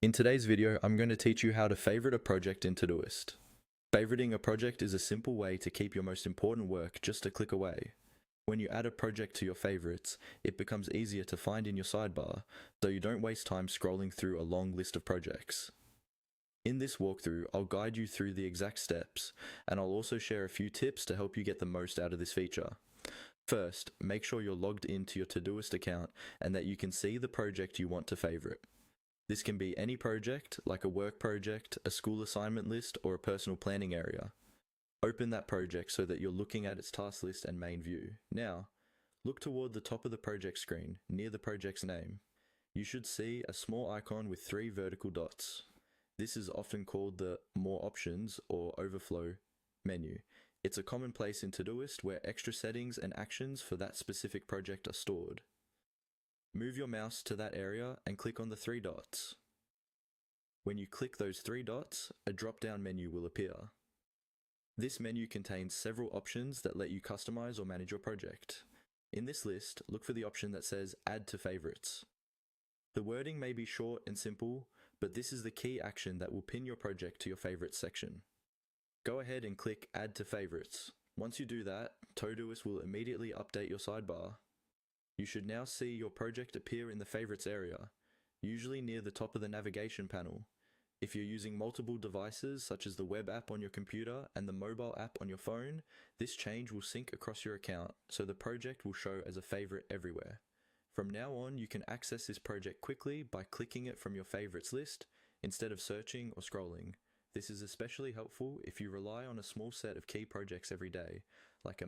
In today's video, I'm going to teach you how to favorite a project in Todoist. Favoriting a project is a simple way to keep your most important work just a click away. When you add a project to your favorites, it becomes easier to find in your sidebar, so you don't waste time scrolling through a long list of projects. In this walkthrough, I'll guide you through the exact steps, and I'll also share a few tips to help you get the most out of this feature. First, make sure you're logged into your Todoist account and that you can see the project you want to favorite. This can be any project, like a work project, a school assignment list, or a personal planning area. Open that project so that you're looking at its task list and main view. Now, look toward the top of the project screen, near the project's name. You should see a small icon with 3 vertical dots. This is often called the More Options or Overflow menu. It's a common place in Todoist where extra settings and actions for that specific project are stored. Move your mouse to that area and click on the 3 dots. When you click those 3 dots, a drop-down menu will appear. This menu contains several options that let you customize or manage your project. In this list, look for the option that says Add to Favorites. The wording may be short and simple, but this is the key action that will pin your project to your favorites section. Go ahead and click Add to Favorites. Once you do that, Todoist will immediately update your sidebar. You should now see your project appear in the favorites area, usually near the top of the navigation panel. If you're using multiple devices such as the web app on your computer and the mobile app on your phone, this change will sync across your account, so the project will show as a favorite everywhere. From now on, you can access this project quickly by clicking it from your favorites list instead of searching or scrolling. This is especially helpful if you rely on a small set of key projects every day, like a